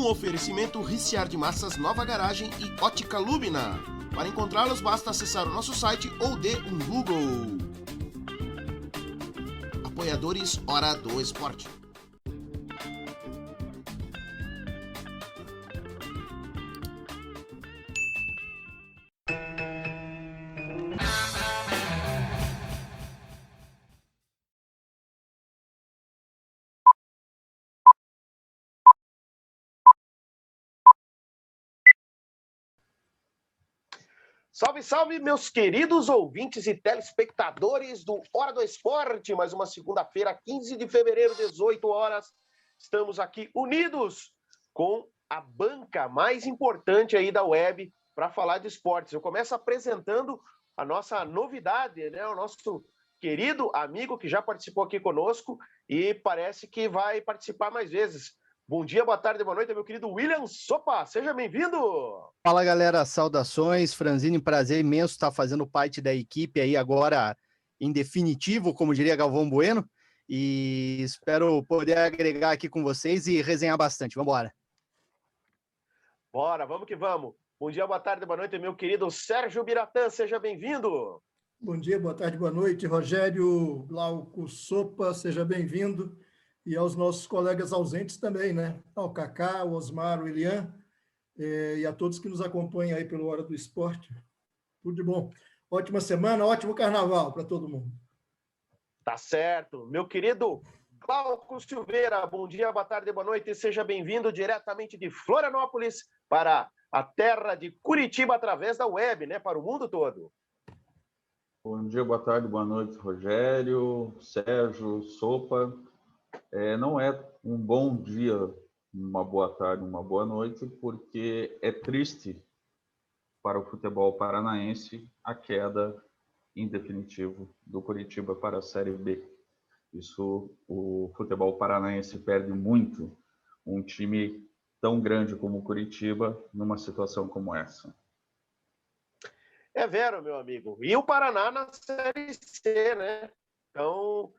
oferecimento Riciar de Massas Nova Garagem e Ótica Lumina. Para encontrá-los, basta acessar o nosso site ou dê um Google. Apoiadores Hora do Esporte. Salve, salve, meus queridos ouvintes e telespectadores do Hora do Esporte. Mais uma segunda-feira, 15 de fevereiro, 18 horas. Estamos aqui unidos com a banca mais importante aí da web para falar de esportes. Eu começo apresentando a nossa novidade, né? O nosso querido amigo que já participou aqui conosco e parece que vai participar mais vezes. Bom dia, boa tarde, boa noite, meu querido William Sopa. Seja bem-vindo! Fala, galera, saudações. Franzini, prazer imenso estar fazendo parte da equipe aí agora em definitivo, como diria Galvão Bueno, e espero poder agregar aqui com vocês e resenhar bastante. Vamos embora. Bora, vamos que vamos. Bom dia, boa tarde, boa noite, meu querido Sérgio Biratã. Seja bem-vindo! Bom dia, boa tarde, boa noite. Rogério Glauco Sopa, seja bem-vindo. E aos nossos colegas ausentes também, né? Ao Kaká, o Osmar, o Elian, e a todos que nos acompanham aí pelo Hora do Esporte. Tudo de bom. Ótima semana, ótimo carnaval para todo mundo. Tá certo. Meu querido Glauco Silveira, bom dia, boa tarde, boa noite. Seja bem-vindo diretamente de Florianópolis para a terra de Curitiba através da web, né? Para o mundo todo. Bom dia, boa tarde, boa noite, Rogério, Sérgio, Sopa. Não é um bom dia, uma boa tarde, uma boa noite, porque é triste para o futebol paranaense a queda, em definitivo, do Curitiba para a Série B. Isso, o futebol paranaense perde muito um time tão grande como o Curitiba numa situação como essa. É vero, meu amigo. E o Paraná na Série C, né? Então,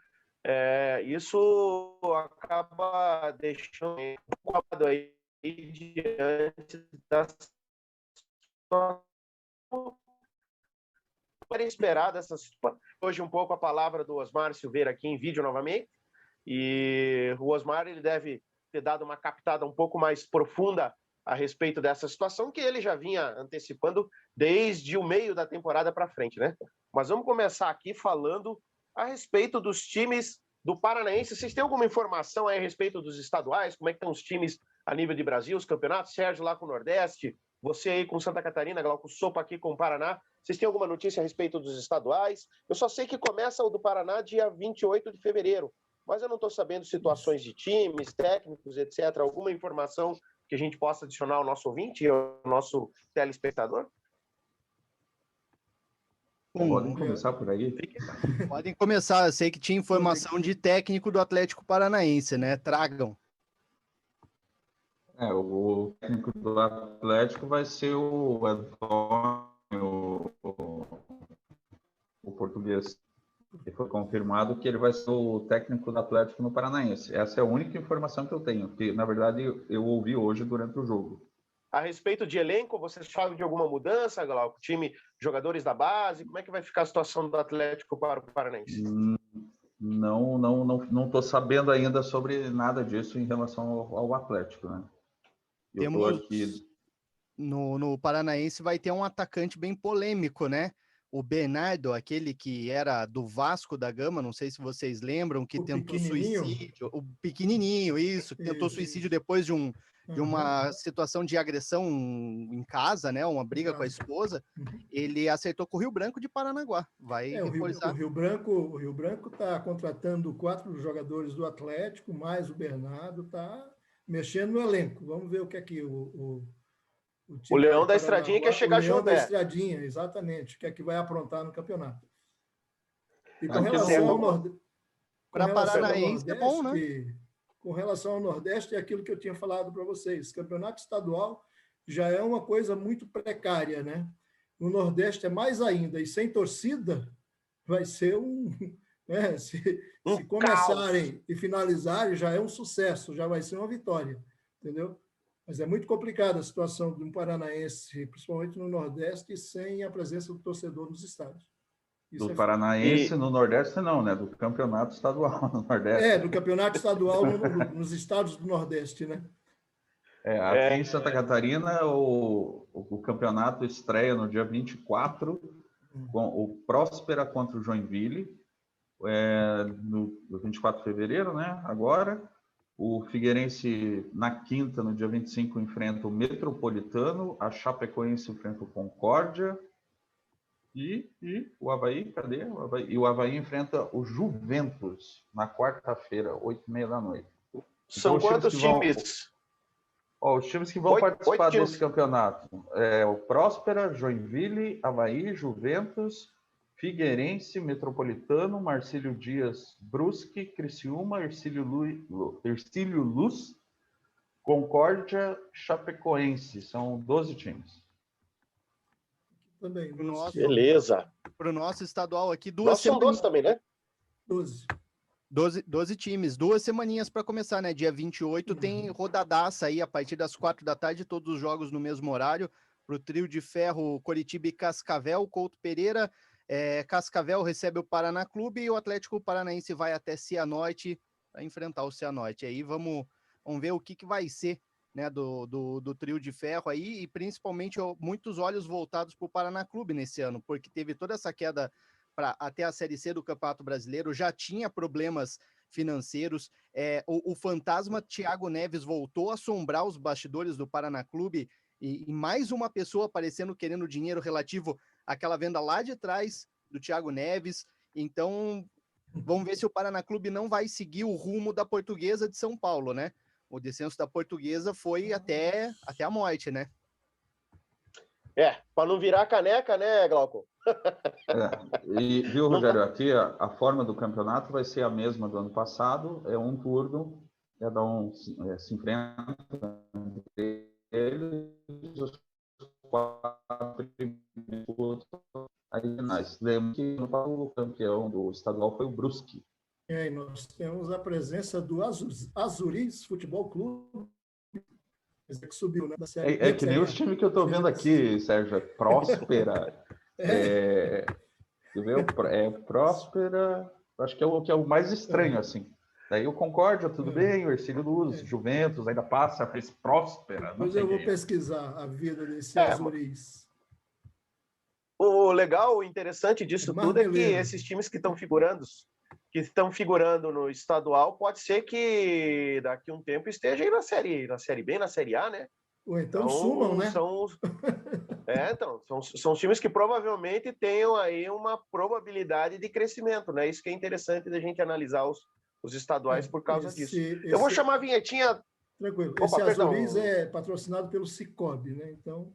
isso acaba deixando um quadro aí diante da situação esperada essa situação. Hoje um pouco a palavra do Osmar Silveira aqui em vídeo novamente, e o Osmar ele deve ter dado uma captada um pouco mais profunda a respeito dessa situação que ele já vinha antecipando desde o meio da temporada para frente, né? Mas vamos começar aqui falando a respeito dos times do Paranaense. Vocês têm alguma informação aí a respeito dos estaduais? Como é que estão os times a nível de Brasil, os campeonatos? Sérgio lá com o Nordeste, você aí com Santa Catarina, Glauco Sopa aqui com o Paraná. Vocês têm alguma notícia a respeito dos estaduais? Eu só sei que começa o do Paraná dia 28 de fevereiro, mas eu não estou sabendo situações de times, técnicos, etc. Alguma informação que a gente possa adicionar ao nosso ouvinte e ao nosso telespectador? Podem começar por aí? Podem começar. Eu sei que tinha informação de técnico do Atlético Paranaense, né? Tragam. O técnico do Atlético vai ser o Antônio, o português. E foi confirmado que ele vai ser o técnico do Atlético no Paranaense. Essa é a única informação que eu tenho, que na verdade eu ouvi hoje durante o jogo. A respeito de elenco, vocês sabem de alguma mudança, Glauco? Time, jogadores da base, como é que vai ficar a situação do Atlético para o Paranaense? Não estou sabendo ainda sobre nada disso em relação ao Atlético, né? Eu estou aqui... No Paranaense vai ter um atacante bem polêmico, né? O Bernardo, aquele que era do Vasco da Gama, não sei se vocês lembram, que tentou suicídio. O pequenininho, isso, que tentou suicídio depois de uma situação de agressão em casa, né? Uma briga com a esposa. Ele acertou com o Rio Branco de Paranaguá. Vai reforçar. O Rio Branco está contratando 4 jogadores do Atlético, mais o Bernardo, está mexendo no elenco. Vamos ver o que é que o Leão da Estradinha quer chegar junto. O Leão da Estradinha, exatamente. O que é que vai aprontar no campeonato. E com relação ao Nordeste... Para Paranaense é bom, né? Com relação ao Nordeste, é aquilo que eu tinha falado para vocês. Campeonato estadual já é uma coisa muito precária, né? No Nordeste é mais ainda. E sem torcida, vai ser né? Se começarem e finalizarem, já é um sucesso, já vai ser uma vitória. Entendeu? Mas é muito complicada a situação de um paranaense, principalmente no Nordeste, sem a presença do torcedor nos estádios. Isso Do Paranaense no Nordeste, não, né? Do campeonato estadual no Nordeste. do campeonato estadual nos estados do Nordeste, né? Aqui em Santa Catarina, o campeonato estreia no dia 24, com o Próspera contra o Joinville, no 24 de fevereiro, né? Agora. O Figueirense, na quinta, no dia 25, enfrenta o Metropolitano, a Chapecoense enfrenta o Concórdia, e o Avaí, cadê o Avaí? E o Avaí enfrenta o Juventus, na quarta-feira, 8h30 da noite. São então, quantos times? Os times que vão participar desse campeonato é o Próspera, Joinville, Avaí, Juventus, Figueirense, Metropolitano, Marcílio Dias, Brusque, Criciúma, Hercílio Luz, Concórdia, Chapecoense. São 12 times. Também. Beleza. Para o nosso estadual aqui, São 12 também, né? 12 times, 2 semaninhas para começar, né? Dia 28 tem rodadaça aí, a partir das 4 da tarde, todos os jogos no mesmo horário. Para o trio de ferro, Coritiba e Cascavel, Couto Pereira. Cascavel recebe o Paraná Clube e o Atlético Paranaense vai até Cianorte para enfrentar o Cianorte. Aí vamos ver o que vai ser, né, do trio de ferro aí, e principalmente muitos olhos voltados para o Paraná Clube nesse ano, porque teve toda essa queda até a Série C do Campeonato Brasileiro, já tinha problemas financeiros, o fantasma Thiago Neves voltou a assombrar os bastidores do Paraná Clube, e mais uma pessoa aparecendo querendo dinheiro relativo àquela venda lá de trás do Thiago Neves. Então, vamos ver se o Paraná Clube não vai seguir o rumo da Portuguesa de São Paulo, né? O descenso da Portuguesa foi até a morte, né? Para não virar caneca, né, Glauco? Viu, Rogério, aqui a forma do campeonato vai ser a mesma do ano passado, é um turno, cada um se enfrenta entre eles, os 4 primeiros. Aí nós lembro que o campeão do estadual foi o Brusque. E nós temos a presença do Azuris Futebol Clube, que subiu, né, da série. Que nem os times que eu estou vendo aqui, Sérgio. Próspera. Próspera, acho que é o mais estranho, assim. Daí o Concórdia, tudo bem, o Hercílio Luz, Juventus, ainda passa, fez Próspera. Depois eu vou pesquisar a vida desse Azuris. O legal, o interessante disso tudo é que esses times que estão figurando no estadual, pode ser que daqui a um tempo esteja aí na série B, na série A, né? Ou então sumam, né? São times que provavelmente tenham aí uma probabilidade de crescimento, né? Isso que é interessante da gente analisar os estaduais por causa disso. Eu vou chamar a vinhetinha. Tranquilo. Esse Azuris é patrocinado pelo Cicobi, né? Então,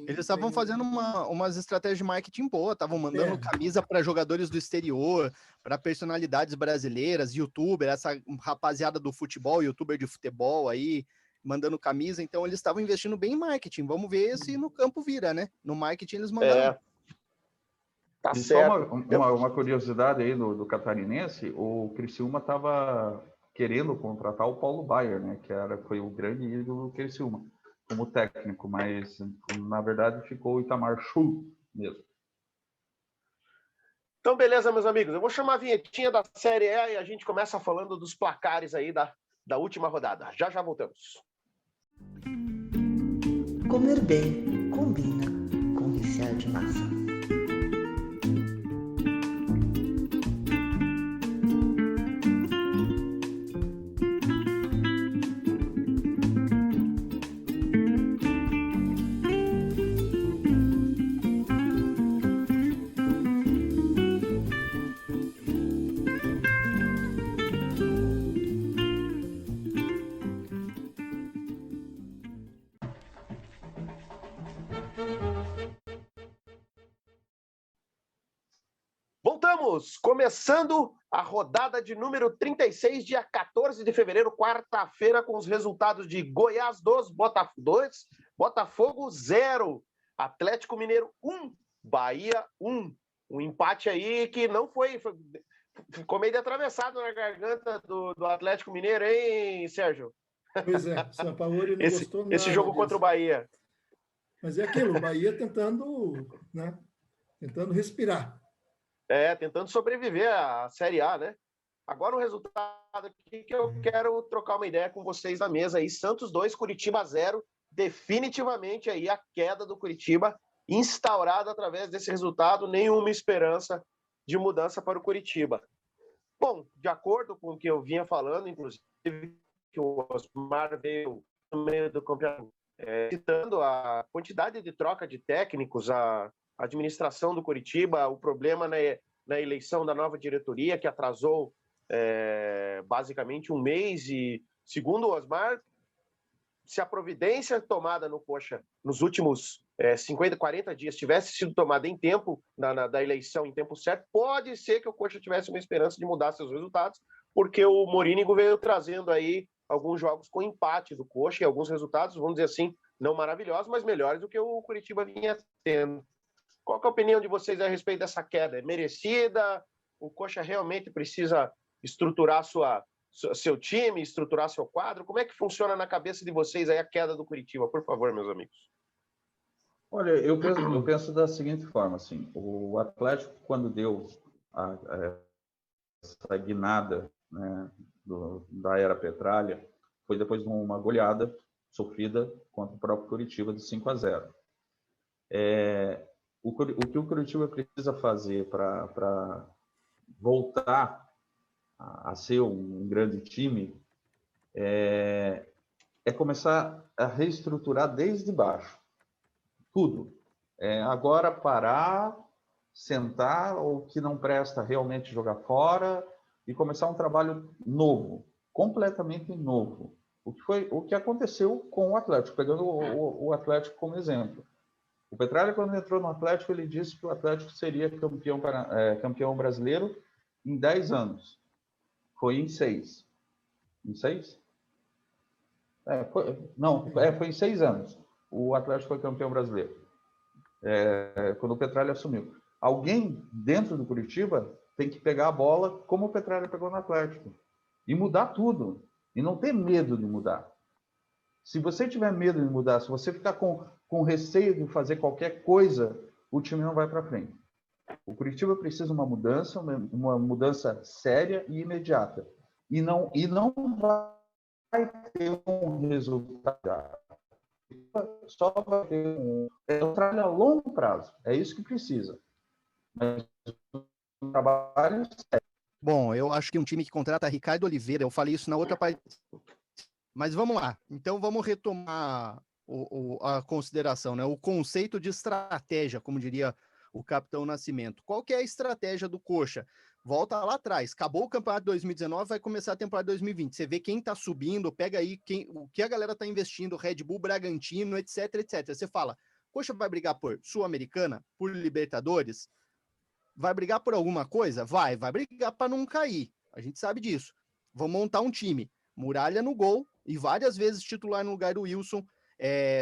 eles estavam fazendo umas estratégias de marketing boa, estavam mandando camisa para jogadores do exterior, para personalidades brasileiras, youtuber, essa rapaziada do futebol, youtuber de futebol aí, mandando camisa. Então eles estavam investindo bem em marketing. Vamos ver se no campo vira, né? No marketing eles mandaram. Tá e certo. Só uma curiosidade aí do catarinense, o Criciúma estava querendo contratar o Paulo Baier, né? Que foi o grande ídolo do Criciúma como técnico, mas na verdade ficou o Itamar Schul mesmo. Então, beleza, meus amigos. Eu vou chamar a vinhetinha da Série E e a gente começa falando dos placares aí da última rodada. Já voltamos. Comer bem combina com recheio de massa. Voltamos, começando a rodada de número 36, dia 14 de fevereiro, quarta-feira, com os resultados de Goiás 2, Botafogo 0, Atlético Mineiro 1, Bahia 1. Um empate aí que não ficou meio atravessado na garganta do Atlético Mineiro, hein, Sérgio? Pois é, o Sampaoli não gostou nada esse jogo disso. contra o Bahia. Mas é aquilo, o Bahia tentando, né, tentando respirar. Tentando sobreviver à Série A, né? Agora o resultado aqui que eu quero trocar uma ideia com vocês na mesa aí. Santos 2, Curitiba 0. Definitivamente aí a queda do Curitiba instaurada através desse resultado. Nenhuma esperança de mudança para o Curitiba. Bom, de acordo com o que eu vinha falando, inclusive, que o Osmar veio no meio do campeonato, citando a quantidade de troca de técnicos, a administração do Curitiba, o problema na eleição da nova diretoria, que atrasou basicamente um mês, e segundo o Osmar, se a providência tomada no Coxa nos últimos 50, 40 dias tivesse sido tomada em tempo, da eleição em tempo certo, pode ser que o Coxa tivesse uma esperança de mudar seus resultados, porque o Morínigo veio trazendo aí alguns jogos com empate do Coxa e alguns resultados, vamos dizer assim, não maravilhosos, mas melhores do que o Curitiba vinha tendo. Qual que é a opinião de vocês a respeito dessa queda? É merecida? O Coxa realmente precisa estruturar seu time, estruturar seu quadro? Como é que funciona na cabeça de vocês aí a queda do Curitiba? Por favor, meus amigos. Olha, eu penso da seguinte forma, assim, o Atlético, quando deu essa guinada, né, da era Petralha, foi depois de uma goleada sofrida contra o próprio Curitiba de 5-0. O que o Curitiba precisa fazer para voltar a ser um grande time é começar a reestruturar desde baixo. Tudo. Agora parar, sentar, o que não presta realmente jogar fora e começar um trabalho novo, completamente novo. O que aconteceu com o Atlético, pegando o Atlético como exemplo. O Petralha, quando entrou no Atlético, ele disse que o Atlético seria campeão brasileiro em 10 anos. Foi em 6. Em 6? Foi em 6 anos. O Atlético foi campeão brasileiro. Quando o Petralha assumiu. Alguém dentro do Curitiba tem que pegar a bola como o Petralha pegou no Atlético. E mudar tudo. E não ter medo de mudar. Se você tiver medo de mudar, se você ficar com receio de fazer qualquer coisa, o time não vai para frente. O Curitiba precisa de uma mudança séria e imediata. E não vai ter um resultado. Só vai ter um trabalho a longo prazo. É isso que precisa. Mas um trabalho sério. Bom, eu acho que um time que contrata Ricardo Oliveira, eu falei isso na outra parte. Mas vamos lá. Então vamos retomar a consideração, né? O conceito de estratégia, como diria o Capitão Nascimento. Qual que é a estratégia do Coxa? Volta lá atrás. Acabou o campeonato de 2019, vai começar a temporada de 2020. Você vê quem está subindo, pega aí o que a galera está investindo, Red Bull, Bragantino, etc, etc. Você fala, Coxa vai brigar por Sul-Americana, por Libertadores? Vai brigar por alguma coisa? Vai brigar para não cair. A gente sabe disso. Vamos montar um time. Muralha no gol e várias vezes titular no lugar do Wilson,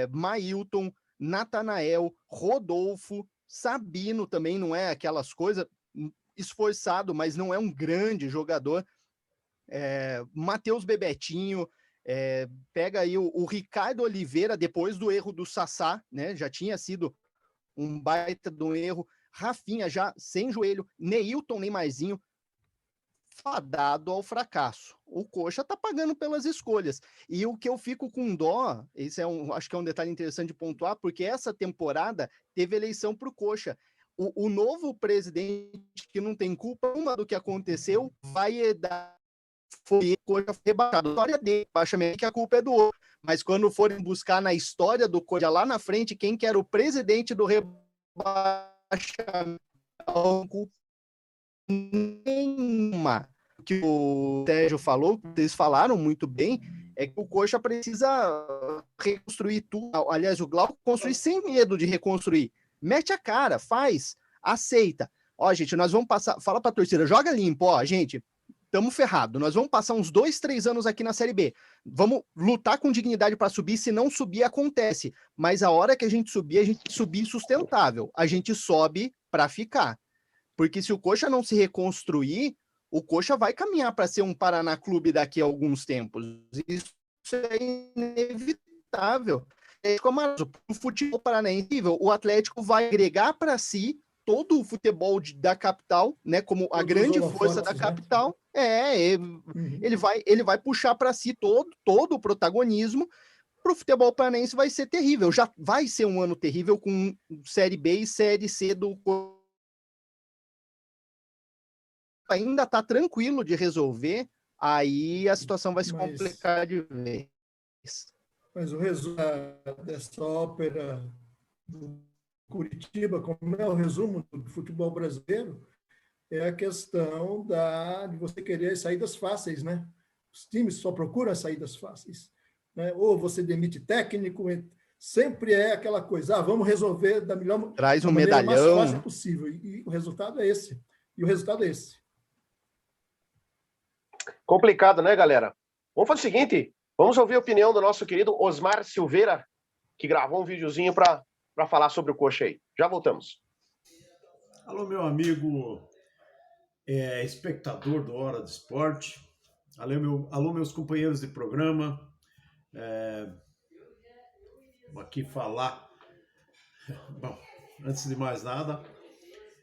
Mailton, Natanael, Rodolfo, Sabino também não é aquelas coisas, esforçado, mas não é um grande jogador. Matheus Bebetinho, pega aí o Ricardo Oliveira, depois do erro do Sassá, né? Já tinha sido um baita de um erro. Rafinha já sem joelho, Neilton Neymarzinho, fadado ao fracasso. O Coxa tá pagando pelas escolhas. E o que eu fico com dó, acho que é um detalhe interessante de pontuar, porque essa temporada teve eleição para o Coxa. O novo presidente, que não tem culpa nenhuma do que aconteceu, vai dar. Foi o Coxa rebaixado. A história dele, baixamente, que a culpa é do outro. Mas quando forem buscar na história do Coxa lá na frente, quem que era o presidente do rebaixamento, nenhuma. O que o Sérgio falou, vocês falaram muito bem, é que o Coxa precisa reconstruir tudo. Aliás, o Glauco construir sem medo de reconstruir. Mete a cara, faz, aceita. Ó, gente, nós vamos passar, fala pra torcida, joga limpo, ó, gente, estamos ferrados. Nós vamos passar uns 2, 3 anos aqui na Série B. Vamos lutar com dignidade para subir, se não subir, acontece. Mas a hora que a gente subir sustentável. A gente sobe para ficar. Porque se o Coxa não se reconstruir, o Coxa vai caminhar para ser um Paraná Clube daqui a alguns tempos. Isso é inevitável. Como o futebol paranaense, o Atlético vai agregar para si todo o futebol da capital, né, como a grande força da capital, ele vai puxar para si todo o protagonismo. Para o futebol paranaense vai ser terrível, já vai ser um ano terrível com Série B e Série C do... Ainda está tranquilo de resolver, aí a situação vai se complicar de vez. Mas o resultado dessa ópera do Curitiba, como é o resumo do futebol brasileiro, é a questão de você querer saídas fáceis, né? Os times só procuram saídas fáceis, né? Ou você demite técnico, sempre é aquela coisa, vamos resolver da melhor Traz um maneira medalhão. mais fácil possível. E o resultado é esse. Complicado, né, galera? Vamos fazer o seguinte, vamos ouvir a opinião do nosso querido Osmar Silveira, que gravou um videozinho para falar sobre o Coxa aí. Já voltamos. Alô, meu amigo espectador do Hora do Esporte. Alô, meus companheiros de programa. Vou aqui falar. Bom, antes de mais nada,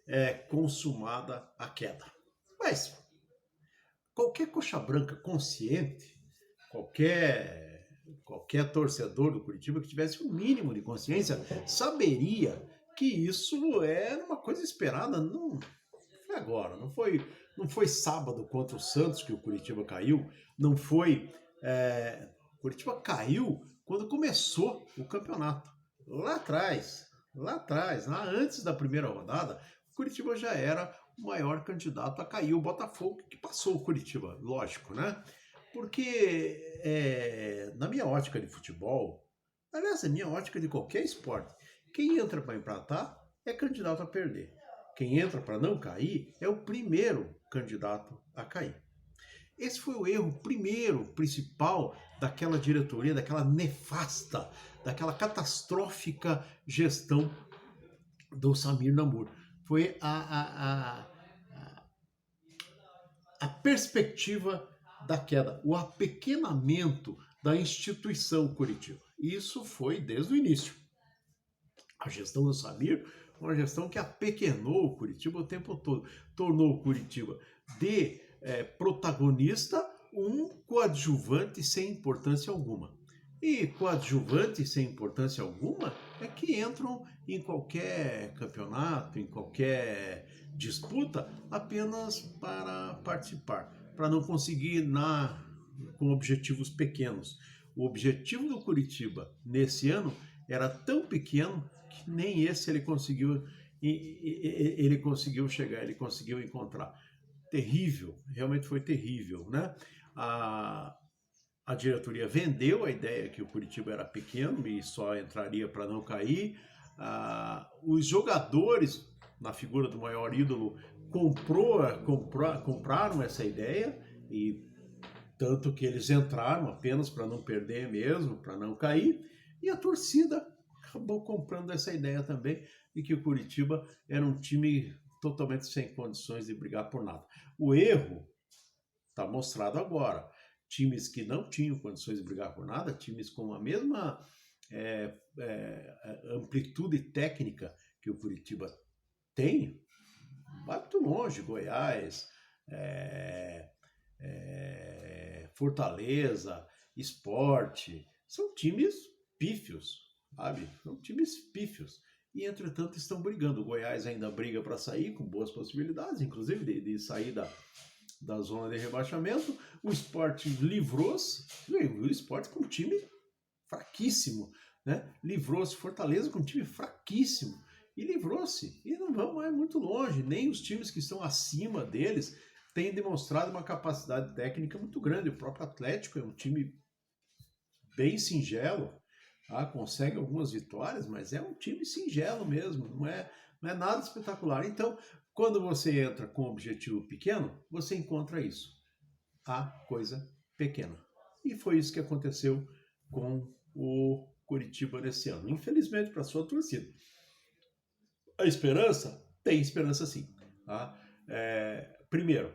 é consumada a queda. Mas qualquer coxa branca consciente, qualquer torcedor do Curitiba que tivesse um mínimo de consciência saberia que isso era uma coisa esperada. Não foi agora, não foi sábado contra o Santos que o Curitiba caiu, não foi... o Curitiba caiu quando começou o campeonato. Lá atrás, lá antes da primeira rodada, o Curitiba já era o maior candidato a cair. O Botafogo que passou o Curitiba, lógico, né? Porque na minha ótica de futebol, aliás, na minha ótica de qualquer esporte, quem entra para empatar é candidato a perder. Quem entra para não cair é o primeiro candidato a cair. Esse foi o erro principal daquela diretoria, daquela nefasta, daquela catastrófica gestão do Samir Namur. Foi a perspectiva da queda, o apequenamento da instituição Curitiba. Isso foi desde o início. A gestão do Samir, uma gestão que apequenou o Curitiba o tempo todo, tornou o Curitiba de protagonista um coadjuvante sem importância alguma. E coadjuvantes sem importância alguma é que entram em qualquer campeonato, em qualquer disputa, apenas para participar, para não conseguir com objetivos pequenos. O objetivo do Curitiba nesse ano era tão pequeno que nem esse ele conseguiu chegar, ele conseguiu encontrar. Terrível, realmente foi terrível, né? A diretoria vendeu a ideia que o Curitiba era pequeno e só entraria para não cair. Os jogadores, na figura do maior ídolo, compraram essa ideia, e tanto que eles entraram apenas para não perder mesmo, para não cair, e a torcida acabou comprando essa ideia também, de que o Curitiba era um time totalmente sem condições de brigar por nada. O erro está mostrado agora. Times que não tinham condições de brigar por nada, times com a mesma amplitude técnica que o Curitiba tem, vai muito longe. Goiás, Fortaleza, Sport, são times pífios, sabe? São times pífios. E, entretanto, estão brigando. O Goiás ainda briga para sair, com boas possibilidades, inclusive de sair da zona de rebaixamento. O Sport livrou-se. O Sport com um time fraquíssimo, né? Livrou-se. Fortaleza com um time fraquíssimo. E livrou-se. E não vão mais muito longe. Nem os times que estão acima deles têm demonstrado uma capacidade técnica muito grande. O próprio Atlético é um time bem singelo. Consegue algumas vitórias, mas é um time singelo mesmo, não é nada espetacular. Então, quando você entra com um objetivo pequeno, você encontra isso, a coisa pequena. E foi isso que aconteceu com o Curitiba nesse ano, infelizmente para a sua torcida. A esperança? Tem esperança sim. Primeiro,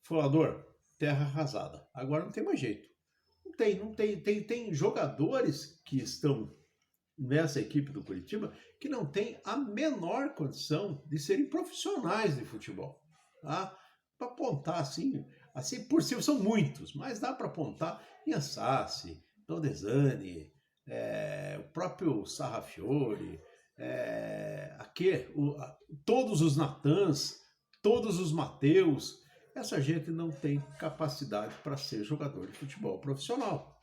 Folador, terra arrasada. Agora não tem mais jeito. Não Tem jogadores que estão nessa equipe do Curitiba que não tem a menor condição de serem profissionais de futebol. Tá? Para apontar assim por cima, são muitos, mas dá para apontar Iansassi, Dondesani, o próprio Sarrafiore, todos os Natans, todos os Mateus. Essa gente não tem capacidade para ser jogador de futebol profissional.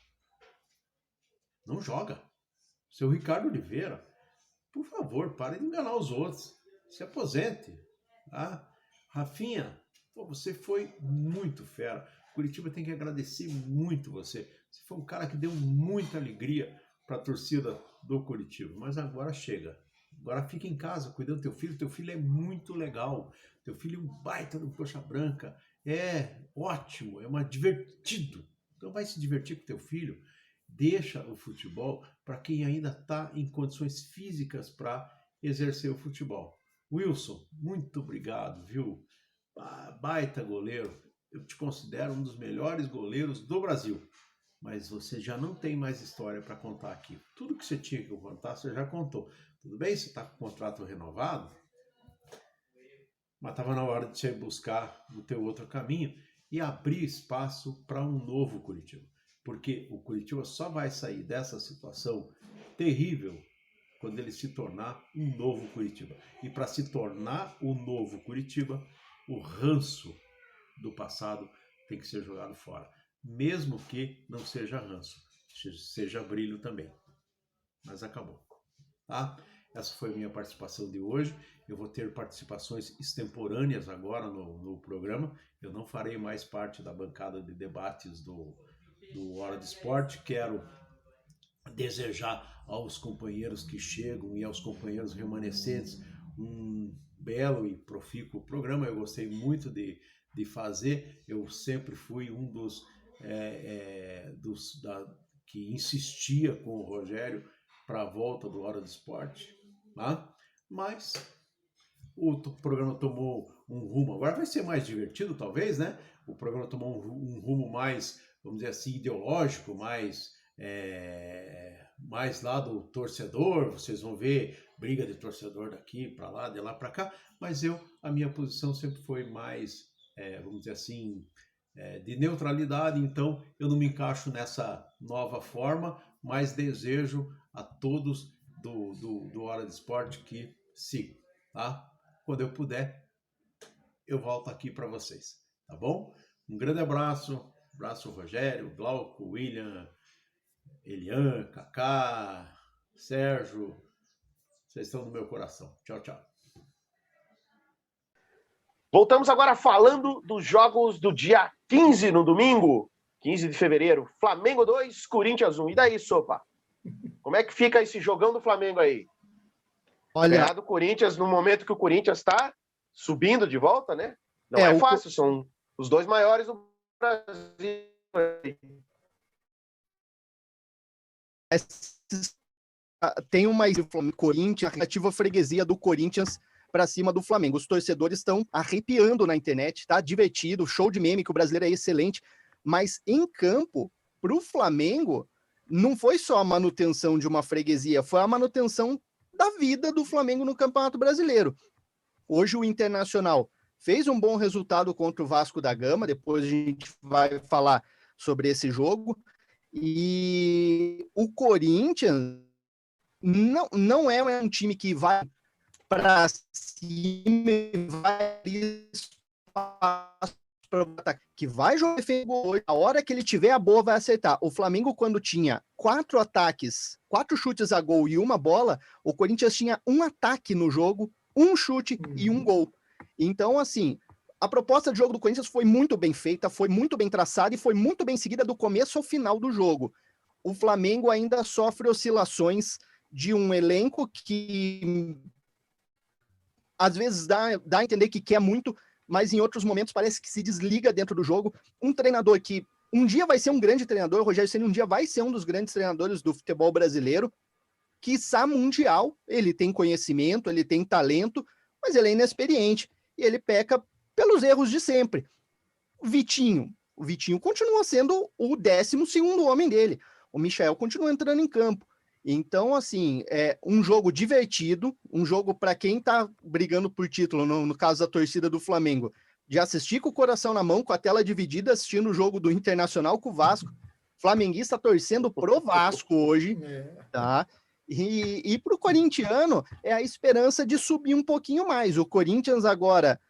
Não joga. Seu Ricardo Oliveira, por favor, pare de enganar os outros. Se aposente. Tá? Rafinha, você foi muito fera. Curitiba tem que agradecer muito você. Você foi um cara que deu muita alegria para a torcida do Curitiba. Mas agora chega. Agora fica em casa cuidando do teu filho. Teu filho é muito legal. Teu filho é um baita do coxa branca. É ótimo, é divertido. Então vai se divertir com teu filho. Deixa o futebol para quem ainda está em condições físicas para exercer o futebol. Wilson, muito obrigado, viu? Baita goleiro. Eu te considero um dos melhores goleiros do Brasil. Mas você já não tem mais história para contar aqui. Tudo que você tinha que contar, você já contou. Tudo bem? Você está com o contrato renovado? Mas estava na hora de você buscar o teu outro caminho e abrir espaço para um novo Curitiba. Porque o Curitiba só vai sair dessa situação terrível quando ele se tornar um novo Curitiba. E para se tornar o novo Curitiba, o ranço do passado tem que ser jogado fora. Mesmo que não seja ranço, seja brilho também. Mas acabou. Tá? Essa foi a minha participação de hoje. Eu vou ter participações extemporâneas agora no programa. Eu não farei mais parte da bancada de debates do Hora de Esporte. Quero desejar aos companheiros que chegam e aos companheiros remanescentes um belo e profícuo programa. Eu gostei muito de fazer. Eu sempre fui um dos que insistia com o Rogério para a volta do Hora do Esporte, tá? Mas o programa tomou um rumo, agora vai ser mais divertido talvez, né? O programa tomou um rumo mais, vamos dizer assim, ideológico, mais lá do torcedor. Vocês vão ver briga de torcedor daqui para lá, de lá para cá, mas a minha posição sempre foi mais, vamos dizer assim, de neutralidade. Então eu não me encaixo nessa nova forma, mas desejo a todos do Hora de Esporte que sigam, tá? Quando eu puder, eu volto aqui para vocês, tá bom? Um grande abraço Rogério, Glauco, William, Elian, Kaká, Sérgio, vocês estão no meu coração. Tchau, tchau. Voltamos agora falando dos jogos do dia 15, no domingo, 15 de fevereiro. Flamengo 2, Corinthians 1. E daí, Sopa? Como é que fica esse jogão do Flamengo aí? Olha, do Corinthians, no momento que o Corinthians está subindo de volta, né? Não é fácil, são os dois maiores do Brasil. Tem uma Corinthians, a ativa freguesia do Corinthians para cima do Flamengo. Os torcedores estão arrepiando na internet, tá divertido, show de meme, que o brasileiro é excelente, mas em campo, para o Flamengo, não foi só a manutenção de uma freguesia, foi a manutenção da vida do Flamengo no Campeonato Brasileiro. Hoje o Internacional fez um bom resultado contra o Vasco da Gama, depois a gente vai falar sobre esse jogo, e o Corinthians não é um time que vai para cima e vai que vai jogar hoje, a hora que ele tiver a boa vai acertar. O Flamengo, quando tinha 4 ataques, 4 chutes a gol e uma bola, o Corinthians tinha um ataque no jogo, um chute e um gol. Então, assim, a proposta de jogo do Corinthians foi muito bem feita, foi muito bem traçada e foi muito bem seguida do começo ao final do jogo. O Flamengo ainda sofre oscilações de um elenco que às vezes dá a entender que quer muito, mas em outros momentos parece que se desliga dentro do jogo. Um treinador que um dia vai ser um grande treinador, o Rogério Ceni um dia vai ser um dos grandes treinadores do futebol brasileiro, quiçá mundial. Ele tem conhecimento, ele tem talento, mas ele é inexperiente e ele peca pelos erros de sempre. Vitinho o Vitinho continua sendo o 12º homem dele. O Michael continua entrando em campo. Então, assim, é um jogo divertido, um jogo para quem tá brigando por título, no caso da torcida do Flamengo, de assistir com o coração na mão, com a tela dividida, assistindo o jogo do Internacional com o Vasco. Flamenguista torcendo pro Vasco hoje, tá? E pro corintiano é a esperança de subir um pouquinho mais. O Corinthians agora,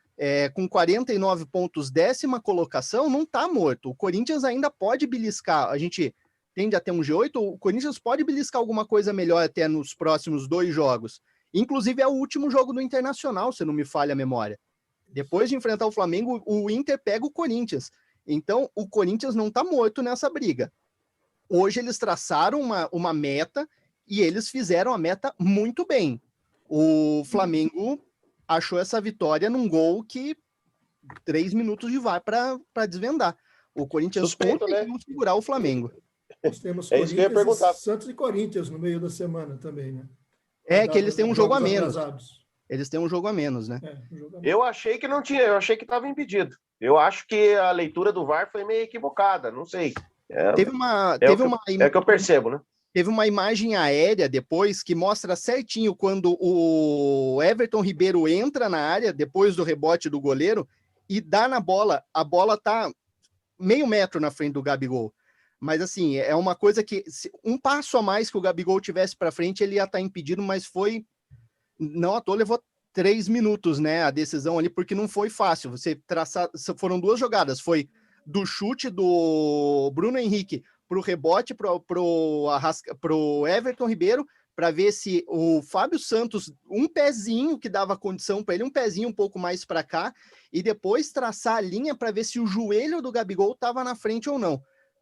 com 49 pontos, 10ª colocação, não tá morto. O Corinthians ainda pode beliscar, a gente tende a ter um G8, o Corinthians pode beliscar alguma coisa melhor até nos próximos 2 jogos. Inclusive é o último jogo do Internacional, se não me falha a memória. Depois de enfrentar o Flamengo, o Inter pega o Corinthians. Então, o Corinthians não tá morto nessa briga. Hoje eles traçaram uma meta e eles fizeram a meta muito bem. O Flamengo achou essa vitória num gol que 3 minutos de vai para desvendar. O Corinthians conseguiu segurar o Flamengo. Nós temos isso que eu ia perguntar. Santos e Corinthians no meio da semana também, né? Que eles têm um jogo a menos. Eles têm um jogo a menos, né? Eu achei que não tinha, eu achei que estava impedido. Eu acho que a leitura do VAR foi meio equivocada, não sei. É o que eu percebo, né? Teve uma imagem aérea depois que mostra certinho quando o Everton Ribeiro entra na área, depois do rebote do goleiro, e dá na bola. A bola tá meio metro na frente do Gabigol. Mas, assim, é uma coisa que um passo a mais que o Gabigol tivesse para frente, ele ia estar impedido, mas foi... Não à toa, levou 3 minutos, né, a decisão ali, porque não foi fácil. Foram 2 jogadas. Foi do chute do Bruno Henrique pro rebote pro Everton Ribeiro, para ver se o Fábio Santos, um pezinho que dava condição para ele, um pezinho um pouco mais para cá, e depois traçar a linha para ver se o joelho do Gabigol estava na frente ou não.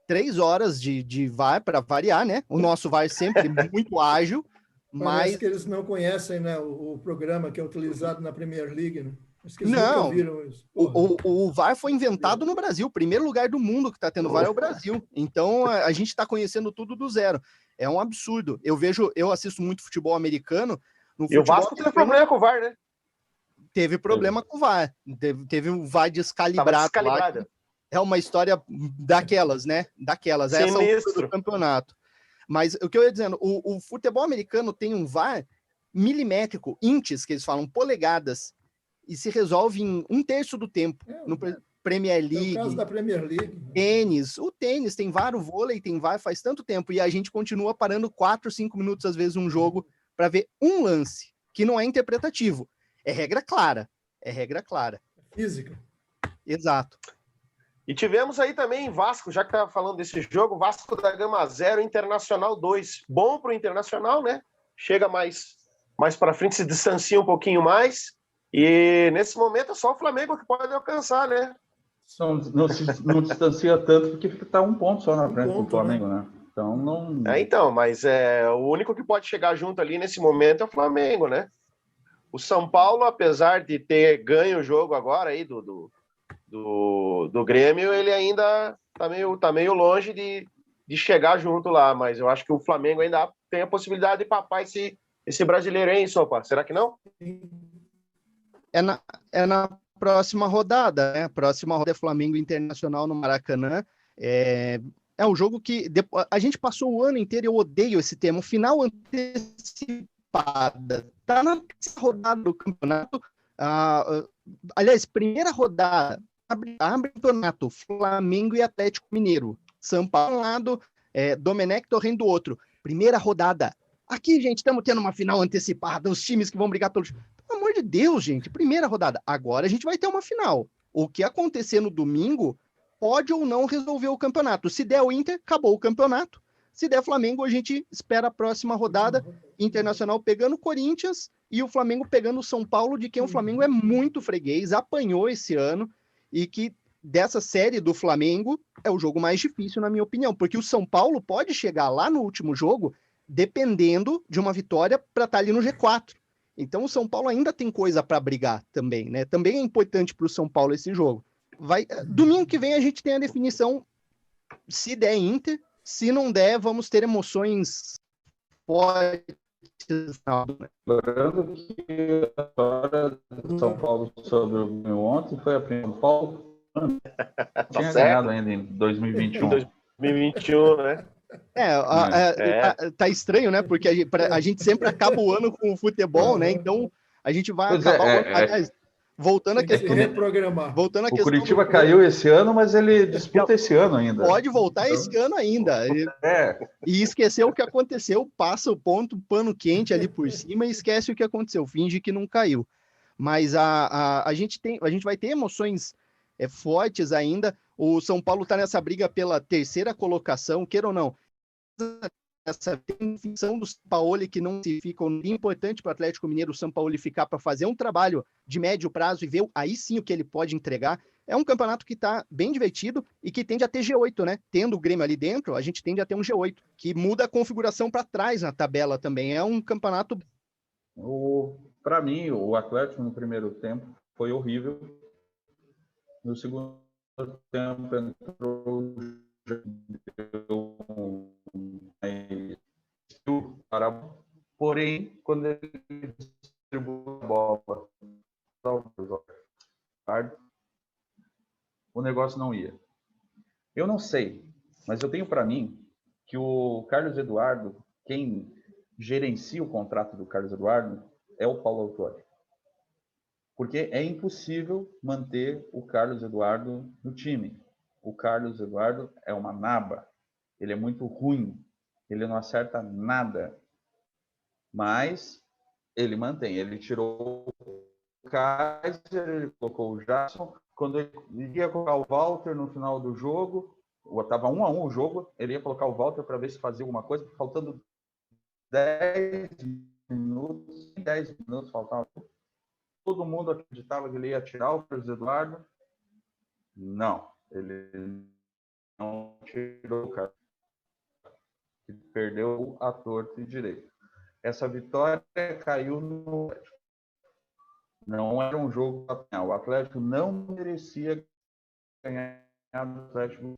3 horas de VAR para variar, né? O nosso VAR sempre muito ágil, Parece que eles não conhecem, né, o programa que é utilizado na Premier League, né? Não, o VAR foi inventado no Brasil. O primeiro lugar do mundo que está tendo VAR é o Brasil. Então, a gente está conhecendo tudo do zero. É um absurdo. Eu assisto muito futebol americano. E o Vasco teve problema com o VAR, né? Teve problema com o VAR. Teve um VAR descalibrado lá. É uma história daquelas, né? Daquelas. Essa altura do campeonato. Mas o que eu ia dizendo, o futebol americano tem um VAR milimétrico, inches, que eles falam, polegadas, e se resolve em 1/3 do tempo. No Premier League. É o caso da Premier League. Tênis. O tênis tem VAR, o vôlei tem VAR faz tanto tempo, e a gente continua parando 4, 5 minutos, às vezes, um jogo, para ver um lance, que não é interpretativo. É regra clara. Física. Exato. E tivemos aí também Vasco, já que estava falando desse jogo, Vasco da Gama 0, Internacional 2. Bom para o Internacional, né? Chega mais para frente, se distancia um pouquinho mais. E nesse momento é só o Flamengo que pode alcançar, né? Não distancia tanto, porque está 1 ponto só na frente do Flamengo, né? Então, não... mas o único que pode chegar junto ali nesse momento é o Flamengo, né? O São Paulo, apesar de ter ganho o jogo agora aí do Grêmio, ele ainda tá meio longe de chegar junto lá, mas eu acho que o Flamengo ainda tem a possibilidade de papar esse brasileiro, hein, Sopa? Será que não? É na próxima rodada, né? A próxima rodada é Flamengo Internacional no Maracanã. É um jogo que a gente passou o ano inteiro, eu odeio esse termo, final antecipada. Tá na rodada do campeonato. Aliás, primeira rodada, abre o campeonato, Flamengo e Atlético Mineiro. São Paulo um lado, Domenech Torrent do outro. Primeira rodada. Aqui, gente, estamos tendo uma final antecipada, os times que vão brigar pelo... Pelo amor de Deus, gente, primeira rodada. Agora a gente vai ter uma final. O que acontecer no domingo pode ou não resolver o campeonato. Se der o Inter, acabou o campeonato. Se der Flamengo, a gente espera a próxima rodada. Internacional pegando o Corinthians e o Flamengo pegando o São Paulo, de quem o Flamengo é muito freguês, apanhou esse ano, e que dessa série do Flamengo é o jogo mais difícil, na minha opinião, porque o São Paulo pode chegar lá no último jogo dependendo de uma vitória para estar ali no G4. Então o São Paulo ainda tem coisa para brigar também, né? Também é importante para o São Paulo esse jogo. Domingo que vem a gente tem a definição, se der Inter, se não der, vamos ter emoções fortes. Lembrando que a história do São Paulo sobre o ontem foi a primeira São Paulo Tinha certo. ganhado ainda em 2021. Em 2021, né? Tá estranho, né? Porque a gente sempre acaba o ano com o futebol, né? Então a gente vai Pois acabar o ano. é. Aliás, voltando à Tem que se questão. reprogramar. Voltando à O questão Curitiba do- caiu esse ano, mas ele disputa esse ano ainda. Pode voltar esse ano ainda. E esquecer o que aconteceu, passa o pano quente ali por cima e esquece o que aconteceu, finge que não caiu. Mas a gente vai ter emoções fortes ainda. O São Paulo está nessa briga pela terceira colocação, queira ou não. Essa definição do Sampaoli que não se fica importante para o Atlético Mineiro, o Sampaoli ficar para fazer um trabalho de médio prazo e ver aí sim o que ele pode entregar. É um campeonato que está bem divertido e que tende a ter G8, né? Tendo o Grêmio ali dentro, a gente tende a ter um G8, que muda a configuração para trás na tabela também. É um campeonato... Para mim, o Atlético no primeiro tempo foi horrível. No segundo tempo entrou porém, quando ele distribui a bola, o negócio não ia. Eu não sei, mas eu tenho para mim que o Carlos Eduardo, quem gerencia o contrato do Carlos Eduardo, é o Paulo Autuori. Porque é impossível manter o Carlos Eduardo no time. O Carlos Eduardo é uma naba. Ele é muito ruim. Ele não acerta nada. Mas ele mantém. Ele tirou o Kaiser, ele colocou o Jackson. Quando ele ia colocar o Walter no final do jogo, estava 1-1 o jogo, ele ia colocar o Walter para ver se fazia alguma coisa, faltando 10 minutos faltavam. Todo mundo acreditava que ele ia tirar o Carlos Eduardo. Não, ele não tirou o cara. Ele perdeu a torta e direito. Essa vitória caiu no Atlético. Não era um jogo para ganhar. O Atlético não merecia ganhar do Atlético.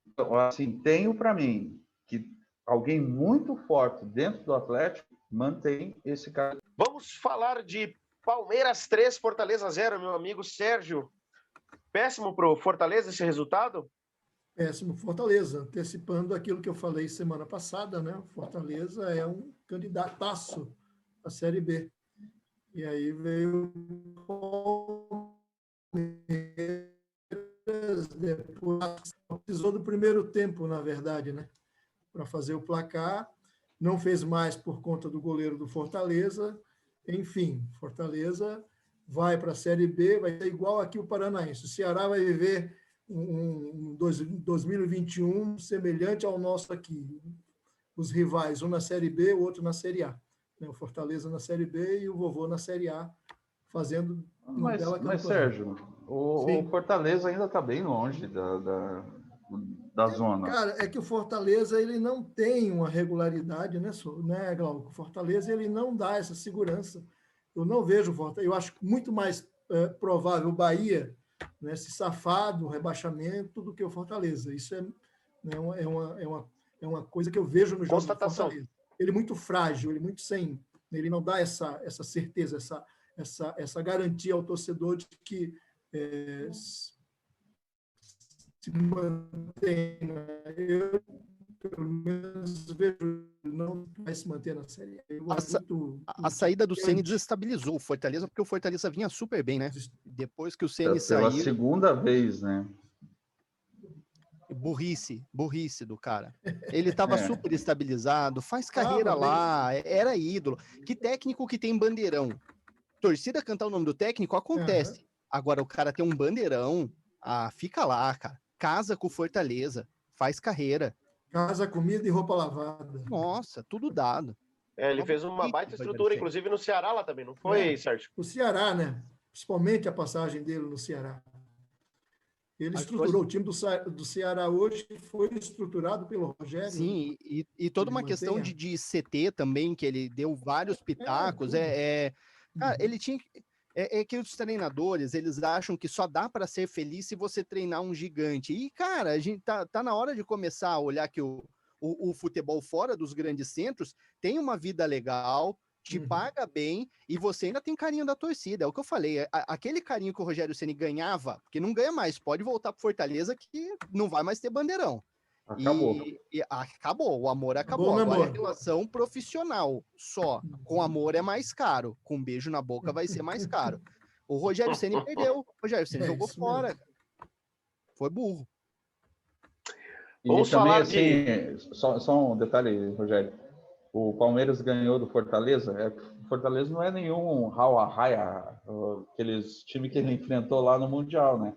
Então, assim, tenho para mim que alguém muito forte dentro do Atlético mantém esse cara. Vamos falar de Palmeiras 3, Fortaleza 0, meu amigo Sérgio. Péssimo para o Fortaleza esse resultado? Péssimo Fortaleza, antecipando aquilo que eu falei semana passada, né? O Fortaleza é um candidataço à Série B. E aí veio o Palmeiras, depois precisou do primeiro tempo, na verdade, né? Para fazer o placar. Não fez mais por conta do goleiro do Fortaleza. Enfim, Fortaleza vai para a Série B, vai ser igual aqui o Paranaense. O Ceará vai viver um 2021 semelhante ao nosso aqui. Os rivais, um na Série B, o outro na Série A. O Fortaleza na Série B e o Vovô na Série A, fazendo uma bela campanha. Mas, Sérgio, o Fortaleza ainda está bem longe da zona. Cara, é que o Fortaleza ele não tem uma regularidade, né, Glauco? O Fortaleza ele não dá essa segurança. Eu não vejo o Fortaleza. Eu acho muito mais provável o Bahia, né, se safar do rebaixamento do que o Fortaleza. Isso é uma coisa que eu vejo no jogo do Fortaleza. Ele é muito frágil, ele é muito sem. Ele não dá essa certeza, essa garantia ao torcedor de que se mantém. Eu, pelo menos, vejo não vai se manter na Série A. A saída do Ceni desestabilizou o Fortaleza, porque o Fortaleza vinha super bem, né? Depois que o Ceni saiu... Pela segunda vez, né? Burrice do cara. Ele estava super estabilizado, faz carreira lá, era ídolo. Que técnico que tem bandeirão? Torcida cantar o nome do técnico, acontece. Agora, o cara tem um bandeirão, fica lá, cara. Casa com o Fortaleza, faz carreira. Casa, comida e roupa lavada. Nossa, tudo dado. Ele fez uma baita estrutura, inclusive no Ceará lá também, não foi, Sérgio? O Ceará, né? Principalmente a passagem dele no Ceará. Ele estruturou o time do Ceará hoje, foi estruturado pelo Rogério. Sim, e toda uma questão de CT também, que ele deu vários pitacos. Cara, ele tinha... que os treinadores, eles acham que só dá para ser feliz se você treinar um gigante. E, cara, a gente tá na hora de começar a olhar que o futebol fora dos grandes centros tem uma vida legal, te paga bem e você ainda tem carinho da torcida. É o que eu falei, aquele carinho que o Rogério Ceni ganhava, porque não ganha mais, pode voltar pro Fortaleza que não vai mais ter bandeirão. Acabou. Acabou, o amor acabou. Bom, agora amor. é relação profissional só. Com amor é mais caro, com beijo na boca vai ser mais caro. O Rogério Ceni perdeu, o Rogério Ceni jogou fora. Foi burro. E Vamos também, falar assim, só um detalhe, Rogério. O Palmeiras ganhou do Fortaleza. O Fortaleza não é nenhum Raia, aqueles times que ele enfrentou lá no Mundial, né?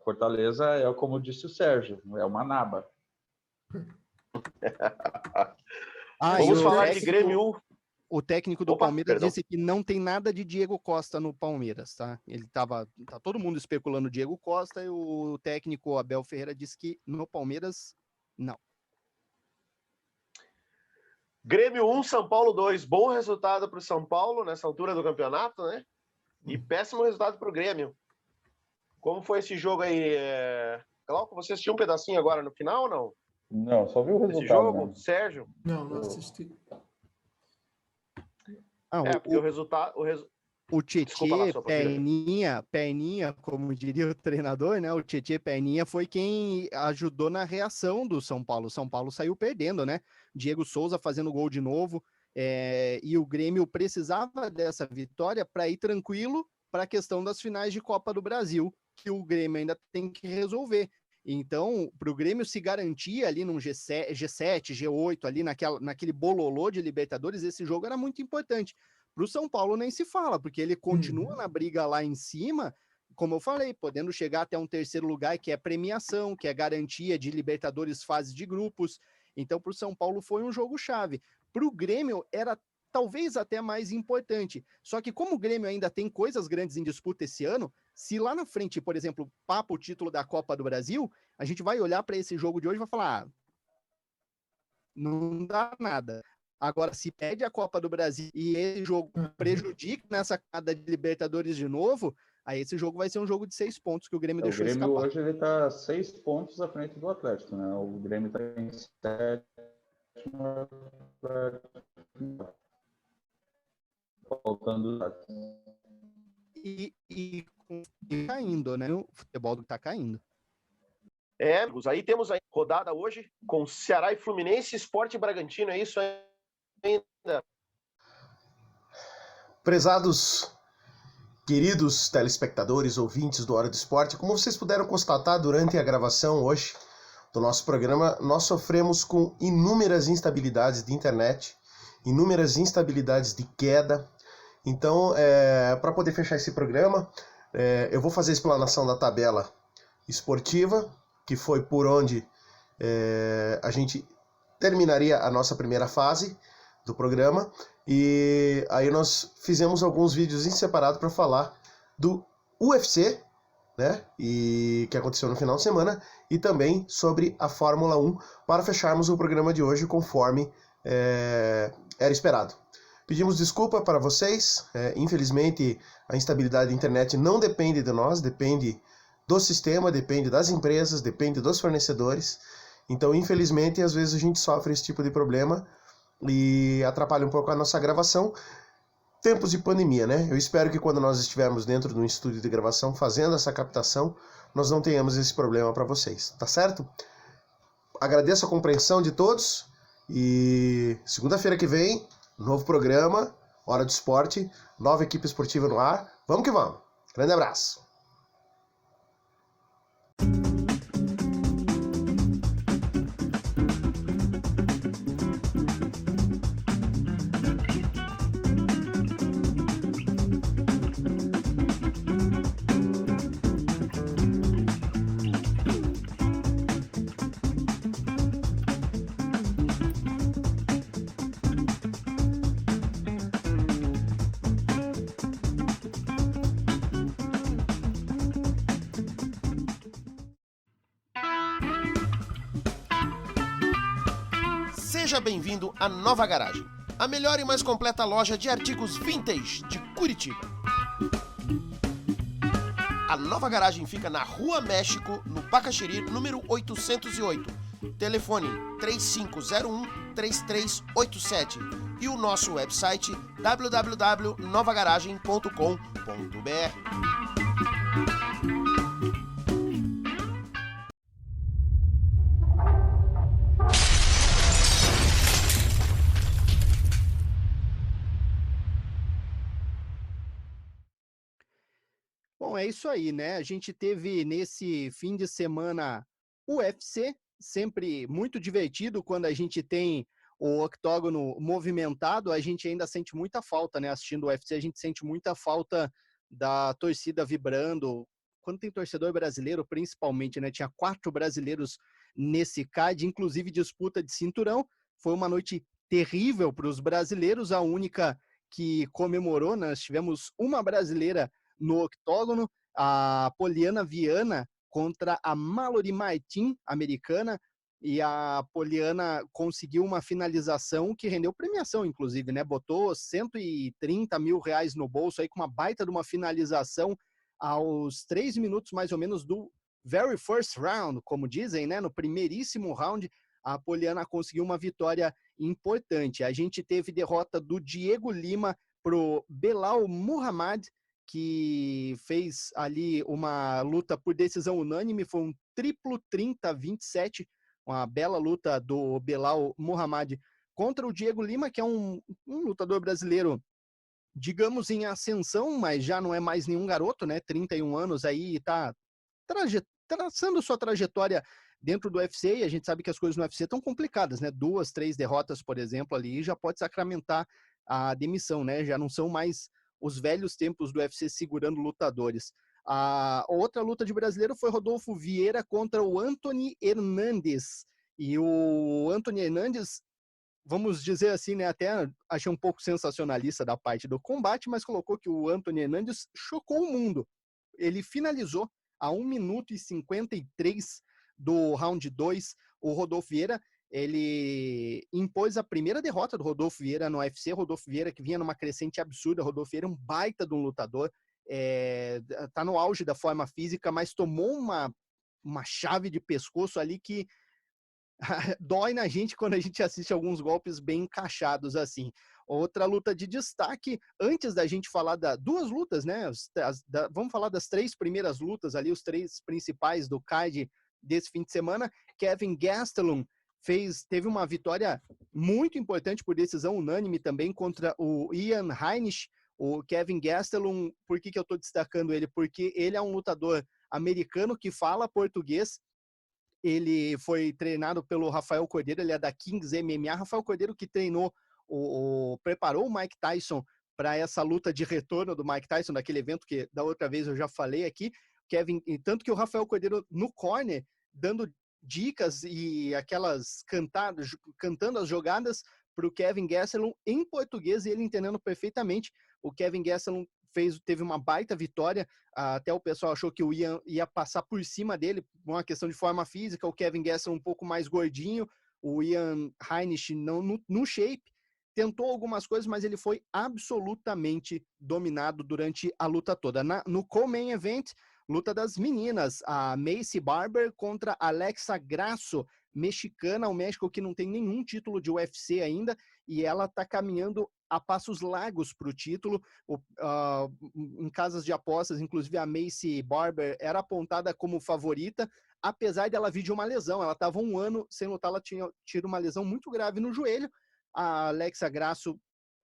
Fortaleza é, como disse o Sérgio, é uma naba. Vamos falar de Grêmio. O técnico do Palmeiras disse que não tem nada de Diego Costa no Palmeiras, tá? Tá todo mundo especulando Diego Costa e o técnico Abel Ferreira disse que no Palmeiras, não. Grêmio 1, São Paulo 2. Bom resultado para o São Paulo nessa altura do campeonato, né? E péssimo resultado para o Grêmio. Como foi esse jogo aí? Glauco, você assistiu um pedacinho agora no final ou não? Não, só viu o resultado. Esse jogo, né? Sérgio? Não assisti. Porque o resultado... O Tietê, perninha, como diria o treinador, né? O Tietê Perninha foi quem ajudou na reação do São Paulo. O São Paulo saiu perdendo, né? Diego Souza fazendo gol de novo. E o Grêmio precisava dessa vitória para ir tranquilo para a questão das finais de Copa do Brasil, que o Grêmio ainda tem que resolver. Então, para o Grêmio se garantir ali num G7, G8, ali naquele bololô de Libertadores, esse jogo era muito importante. Para o São Paulo nem se fala, porque ele continua na briga lá em cima, como eu falei, podendo chegar até um terceiro lugar, que é premiação, que é garantia de Libertadores fase de grupos. Então, para o São Paulo foi um jogo-chave. Para o Grêmio era talvez até mais importante. Só que como o Grêmio ainda tem coisas grandes em disputa esse ano, se lá na frente, por exemplo, papa o título da Copa do Brasil, a gente vai olhar para esse jogo de hoje e vai falar, não dá nada. Agora, se perde a Copa do Brasil e esse jogo prejudica nessa cada de Libertadores de novo, aí esse jogo vai ser um jogo de 6 pontos que o Grêmio deixou escapar. O Grêmio hoje ele está 6 pontos à frente do Atlético, né? O Grêmio está em 7. Faltando e caindo, né? O futebol está caindo. Aí temos a rodada hoje com Ceará e Fluminense, Sport e Bragantino, é isso ainda? Prezados, queridos telespectadores, ouvintes do Hora do Esporte, como vocês puderam constatar durante a gravação hoje do nosso programa, nós sofremos com inúmeras instabilidades de internet, inúmeras instabilidades de queda. Então, para poder fechar esse programa, eu vou fazer a explanação da tabela esportiva, que foi por onde a gente terminaria a nossa primeira fase do programa, e aí nós fizemos alguns vídeos em separado para falar do UFC, né, e que aconteceu no final de semana, e também sobre a Fórmula 1, para fecharmos o programa de hoje conforme era esperado. Pedimos desculpa para vocês, infelizmente a instabilidade da internet não depende de nós, depende do sistema, depende das empresas, depende dos fornecedores. Então, infelizmente, às vezes a gente sofre esse tipo de problema e atrapalha um pouco a nossa gravação. Tempos de pandemia, né? Eu espero que quando nós estivermos dentro de um estúdio de gravação fazendo essa captação, nós não tenhamos esse problema para vocês, tá certo? Agradeço a compreensão de todos e segunda-feira que vem, novo programa, Hora do Esporte, nova equipe esportiva no ar. Vamos que vamos. Grande abraço. Seja bem-vindo à Nova Garagem, a melhor e mais completa loja de artigos vintage de Curitiba. A Nova Garagem fica na Rua México, no Bacaxiri, número 808. Telefone 3501-3387. e o nosso website www.novagaragem.com.br. Bom, é isso aí, né? A gente teve nesse fim de semana o UFC, sempre muito divertido quando a gente tem o octógono movimentado, a gente ainda sente muita falta, né? Assistindo o UFC, a gente sente muita falta da torcida vibrando. Quando tem torcedor brasileiro, principalmente, né? Tinha 4 brasileiros nesse card, inclusive disputa de cinturão. Foi uma noite terrível para os brasileiros, a única que comemorou, nós tivemos uma brasileira no octógono, a Poliana Viana contra a Mallory Martin, americana, e a Poliana conseguiu uma finalização que rendeu premiação, inclusive, né? Botou 130 mil reais no bolso aí com uma baita de uma finalização aos 3 minutos mais ou menos do very first round, como dizem, né? No primeiríssimo round, a Poliana conseguiu uma vitória importante. A gente teve derrota do Diego Lima pro Belal Muhammad, que fez ali uma luta por decisão unânime, foi um triplo 30-27, uma bela luta do Belal Muhammad contra o Diego Lima, que é um lutador brasileiro, digamos, em ascensão, mas já não é mais nenhum garoto, né? 31 anos aí, tá traçando sua trajetória dentro do UFC, e a gente sabe que as coisas no UFC estão complicadas, né? 2, 3 derrotas, por exemplo, ali já pode sacramentar a demissão, né? Já não são mais os velhos tempos do UFC segurando lutadores. A outra luta de brasileiro foi Rodolfo Vieira contra o Anthony Hernandes. E o Anthony Hernandes, vamos dizer assim, né, até achei um pouco sensacionalista da parte do combate, mas colocou que o Anthony Hernandes chocou o mundo. Ele finalizou a 1 minuto e 53 do round 2. O Rodolfo Vieira, ele impôs a primeira derrota do Rodolfo Vieira no UFC. Rodolfo Vieira, que vinha numa crescente absurda. Rodolfo Vieira é um baita de um lutador, tá no auge da forma física, mas tomou uma chave de pescoço ali que dói na gente quando a gente assiste alguns golpes bem encaixados assim. Outra luta de destaque, antes da gente falar duas lutas, né? Vamos falar das 3 primeiras lutas ali, os 3 principais do card desse fim de semana. Kevin Gastelum teve uma vitória muito importante por decisão unânime também contra o Ian Heinisch. O Kevin Gastelum, por que eu estou destacando ele? Porque ele é um lutador americano que fala português. Ele foi treinado pelo Rafael Cordeiro, ele é da Kings MMA. Rafael Cordeiro que treinou, preparou o Mike Tyson para essa luta de retorno do Mike Tyson, daquele evento que da outra vez eu já falei aqui. Tanto que o Rafael Cordeiro no corner, dando dicas e aquelas cantando as jogadas para o Kevin Gastelum em português, e ele entendendo perfeitamente. O Kevin Gastelum teve uma baita vitória, até o pessoal achou que o Ian ia passar por cima dele, uma questão de forma física. O Kevin Gastelum um pouco mais gordinho, o Ian Heinisch no shape, tentou algumas coisas, mas ele foi absolutamente dominado durante a luta toda. No co-main event, luta das meninas, a Maycee Barber contra Alexa Grasso, mexicana, o México que não tem nenhum título de UFC ainda, e ela está caminhando a passos largos para o título. Em casas de apostas, inclusive a Maycee Barber era apontada como favorita, apesar dela vir de uma lesão. Ela estava 1 ano sem lutar, ela tinha tido uma lesão muito grave no joelho. A Alexa Grasso,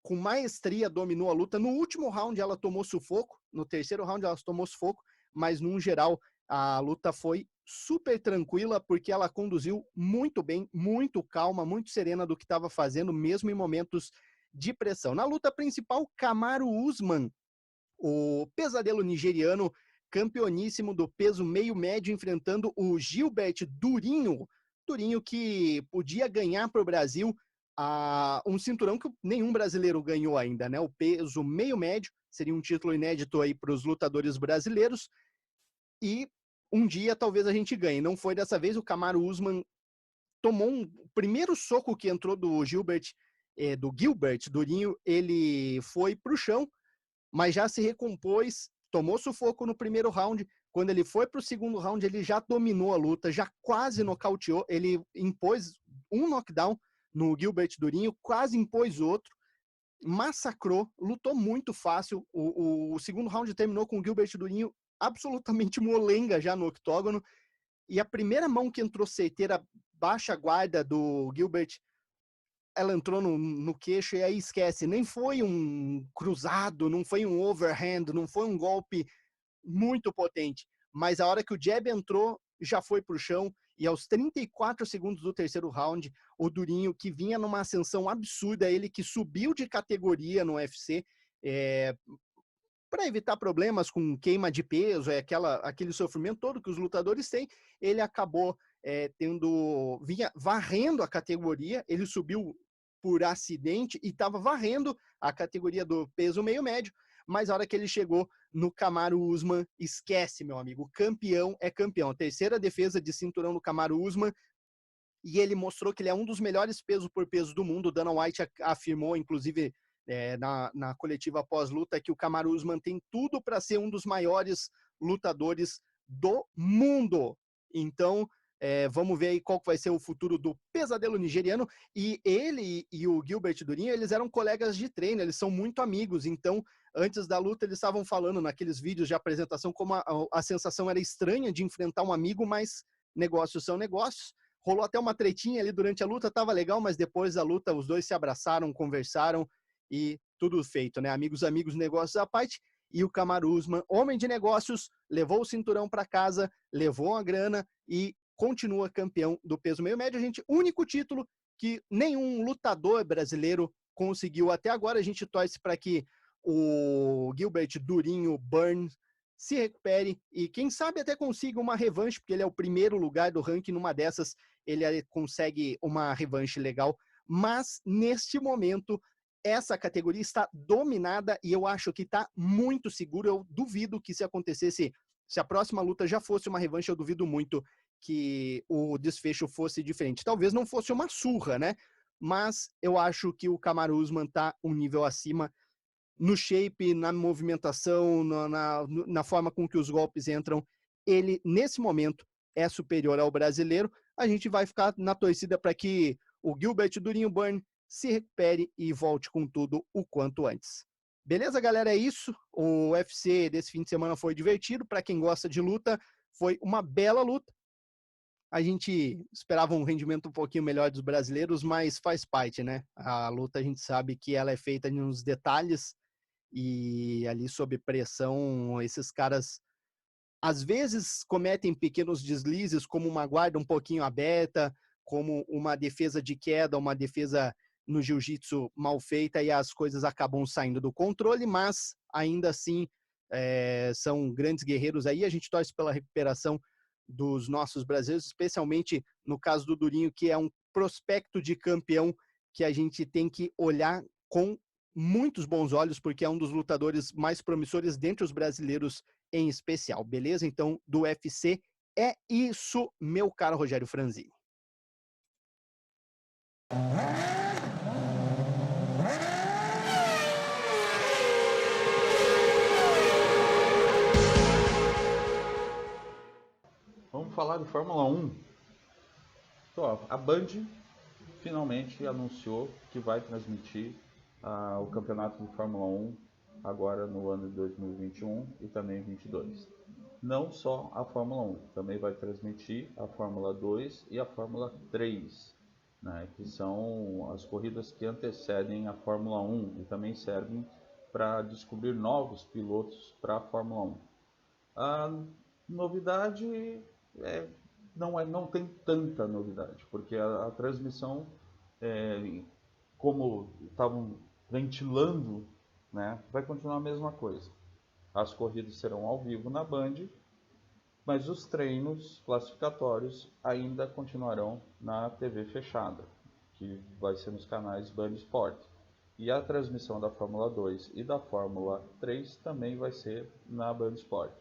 com maestria, dominou a luta. No último round ela tomou sufoco, no terceiro round ela tomou sufoco, mas no geral a luta foi super tranquila, porque ela conduziu muito bem, muito calma, muito serena do que estava fazendo, mesmo em momentos de pressão. Na luta principal, Kamaru Usman, o pesadelo nigeriano, campeoníssimo do peso meio-médio, enfrentando o Gilbert Durinho que podia ganhar para o Brasil um cinturão que nenhum brasileiro ganhou ainda, né? O peso meio-médio seria um título inédito aí para os lutadores brasileiros, e um dia talvez a gente ganhe. Não foi dessa vez. O Kamaru Usman tomou o primeiro soco que entrou do Gilbert Durinho, ele foi para o chão, mas já se recompôs, tomou sufoco no primeiro round. Quando ele foi para o segundo round, ele já dominou a luta, já quase nocauteou. Ele impôs um knockdown no Gilbert Durinho, quase impôs outro, massacrou, lutou muito fácil. O segundo round terminou com o Gilbert Durinho absolutamente molenga já no octógono. E a primeira mão que entrou certeira, baixa guarda do Gilbert, ela entrou no queixo e aí esquece. Nem foi um cruzado, não foi um overhand, não foi um golpe muito potente. Mas a hora que o jab entrou, já foi pro chão. E aos 34 segundos do terceiro round, o Durinho, que vinha numa ascensão absurda, ele que subiu de categoria no UFC, para evitar problemas com queima de peso, aquele sofrimento todo que os lutadores têm, ele acabou vinha varrendo a categoria, ele subiu por acidente e estava varrendo a categoria do peso meio médio, mas a hora que ele chegou no Kamaru Usman, esquece, meu amigo, o campeão é campeão. Terceira defesa de cinturão no Kamaru Usman, e ele mostrou que ele é um dos melhores peso por peso do mundo. O Dana White afirmou, inclusive, na coletiva pós-luta, que o Kamaru Usman tem tudo para ser um dos maiores lutadores do mundo. Então, vamos ver aí qual vai ser o futuro do pesadelo nigeriano. E ele e o Gilbert Durinho, eles eram colegas de treino, eles são muito amigos. Então, antes da luta, eles estavam falando naqueles vídeos de apresentação como a sensação era estranha de enfrentar um amigo, mas negócios são negócios. Rolou até uma tretinha ali durante a luta, tava legal, mas depois da luta os dois se abraçaram, conversaram e tudo feito, né? Amigos, negócios à parte. E o Kamaru Usman, homem de negócios, levou o cinturão para casa, levou a grana e continua campeão do peso meio médio. Único título que nenhum lutador brasileiro conseguiu até agora. A gente torce para que o Gilbert Durinho Burns se recupere e quem sabe até consiga uma revanche, porque ele é o primeiro lugar do ranking. Numa dessas ele consegue uma revanche legal, mas neste momento essa categoria está dominada e eu acho que está muito seguro. Eu duvido que se acontecesse, se a próxima luta já fosse uma revanche, eu duvido muito que o desfecho fosse diferente. Talvez não fosse uma surra, né? Mas eu acho que o Kamaru Usman está um nível acima no shape, na movimentação, na forma com que os golpes entram. Ele, nesse momento, é superior ao brasileiro. A gente vai ficar na torcida para que o Gilbert Durinho Burns se recupere e volte com tudo o quanto antes. Beleza, galera? É isso. O UFC desse fim de semana foi divertido. Para quem gosta de luta, foi uma bela luta. A gente esperava um rendimento um pouquinho melhor dos brasileiros, mas faz parte, né? A luta, a gente sabe que ela é feita nos detalhes e ali sob pressão, esses caras às vezes cometem pequenos deslizes, como uma guarda um pouquinho aberta, como uma defesa de queda, uma defesa no jiu-jitsu mal feita e as coisas acabam saindo do controle, mas ainda assim são grandes guerreiros aí. A gente torce pela recuperação dos nossos brasileiros, especialmente no caso do Durinho, que é um prospecto de campeão que a gente tem que olhar com muitos bons olhos, porque é um dos lutadores mais promissores dentre os brasileiros em especial, beleza? Então, do UFC é isso, meu caro Rogério Franzini. Vamos falar de Fórmula 1. Então, a Band finalmente anunciou que vai transmitir o campeonato de Fórmula 1 agora no ano de 2021 e também 2022. Não só a Fórmula 1, também vai transmitir a Fórmula 2 e a Fórmula 3, né, que são as corridas que antecedem a Fórmula 1 e também servem para descobrir novos pilotos para a Fórmula 1. A novidade não tem tanta novidade, porque a transmissão, como estavam ventilando, né, vai continuar a mesma coisa. As corridas serão ao vivo na Band, mas os treinos classificatórios ainda continuarão na TV fechada, que vai ser nos canais Band Sport. E a transmissão da Fórmula 2 e da Fórmula 3 também vai ser na Band Sport.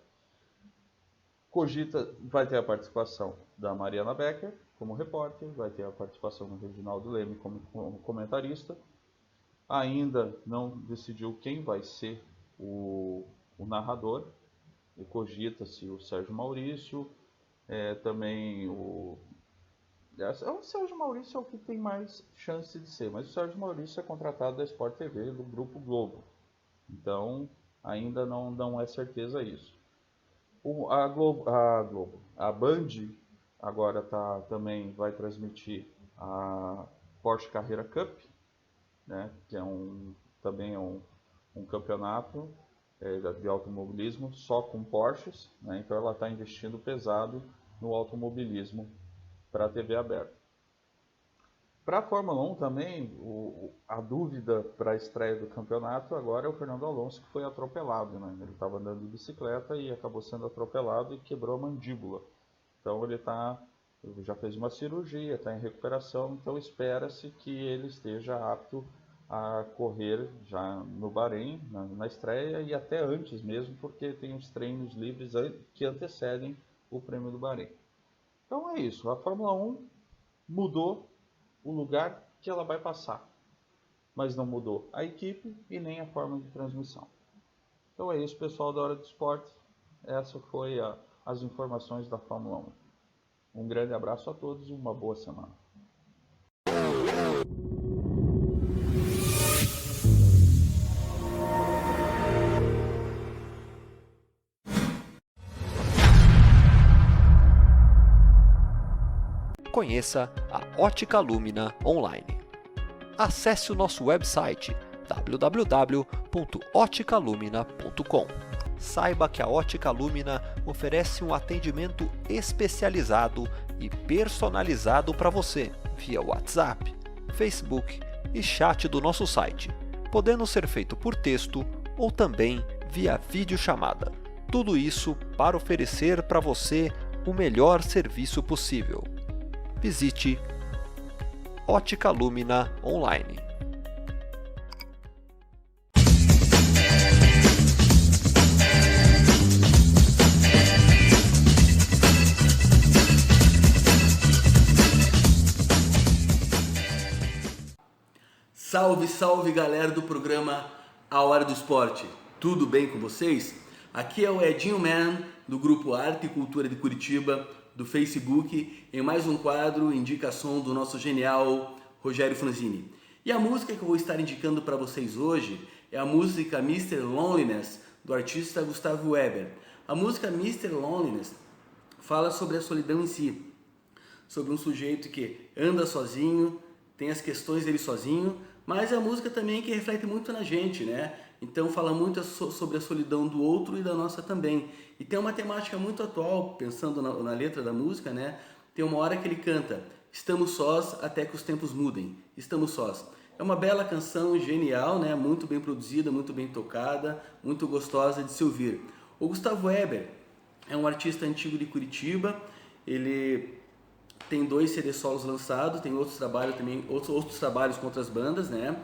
Cogita vai ter a participação da Mariana Becker como repórter, vai ter a participação do Reginaldo Leme como comentarista. Ainda não decidiu quem vai ser o narrador. Cogita-se o Sérgio Maurício, também O Sérgio Maurício é o que tem mais chance de ser, mas o Sérgio Maurício é contratado da Sport TV, do Grupo Globo. Então, ainda não é certeza isso. A Band agora também vai transmitir a Porsche Carrera Cup, né, que também é um campeonato de automobilismo só com Porsches, né, então ela está investindo pesado no automobilismo para a TV aberta. Para a Fórmula 1 também, a dúvida para a estreia do campeonato agora é o Fernando Alonso, que foi atropelado, né? Ele estava andando de bicicleta e acabou sendo atropelado e quebrou a mandíbula. Então ele já fez uma cirurgia, está em recuperação, então espera-se que ele esteja apto a correr já no Bahrein, na estreia, e até antes mesmo, porque tem os treinos livres que antecedem o Prêmio do Bahrein. Então é isso, a Fórmula 1 mudou o lugar que ela vai passar, mas não mudou a equipe e nem a forma de transmissão. Então é isso, pessoal da Hora do Esporte. Essa foi as informações da Fórmula 1. Um grande abraço a todos e uma boa semana. Conheça a Ótica Lumina online. Acesse o nosso website www.oticalumina.com. Saiba que a Ótica Lumina oferece um atendimento especializado e personalizado para você via WhatsApp, Facebook e chat do nosso site, podendo ser feito por texto ou também via videochamada. Tudo isso para oferecer para você o melhor serviço possível. Visite Ótica Lumina online. Salve, salve galera do programa A Hora do Esporte. Tudo bem com vocês? Aqui é o Edinho Man do grupo Arte e Cultura de Curitiba, do Facebook, em mais um quadro indicação do nosso genial Rogério Franzini. E a música que eu vou estar indicando para vocês hoje é a música Mr. Loneliness, do artista Gustavo Weber. A música Mr. Loneliness fala sobre a solidão em si, sobre um sujeito que anda sozinho, tem as questões dele sozinho, mas é a música também que reflete muito na gente, né? Então fala muito sobre a solidão do outro e da nossa também. E tem uma temática muito atual, pensando na letra da música, né? Tem uma hora que ele canta: estamos sós até que os tempos mudem, estamos sós. É uma bela canção, genial, né? Muito bem produzida, muito bem tocada, muito gostosa de se ouvir. O Gustavo Weber é um artista antigo de Curitiba, ele tem 2 CD solos lançados, tem outros trabalhos também, outros trabalhos com outras bandas, né?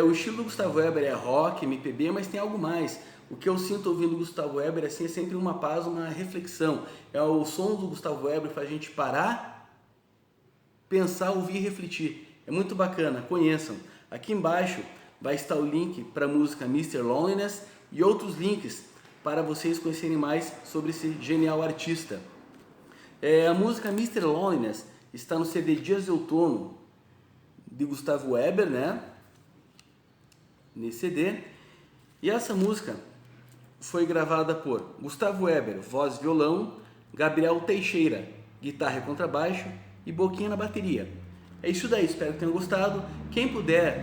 O estilo do Gustavo Weber é rock, MPB, mas tem algo mais. O que eu sinto ouvindo o Gustavo Weber assim, é sempre uma paz, uma reflexão. O som do Gustavo Weber faz a gente parar, pensar, ouvir e refletir. É muito bacana, conheçam. Aqui embaixo vai estar o link para a música Mr. Loneliness e outros links para vocês conhecerem mais sobre esse genial artista. A música Mr. Loneliness está no CD Dias de Outono de Gustavo Weber, né? Nesse CD. E essa música foi gravada por Gustavo Weber, voz e violão, Gabriel Teixeira, guitarra e contrabaixo e Boquinha na bateria. É isso daí, espero que tenham gostado. Quem puder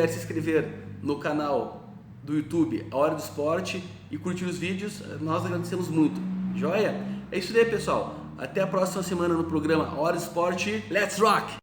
se inscrever no canal do YouTube A Hora do Esporte e curtir os vídeos, nós agradecemos muito. Joia? É isso daí, pessoal. Até a próxima semana no programa A Hora do Esporte. Let's rock!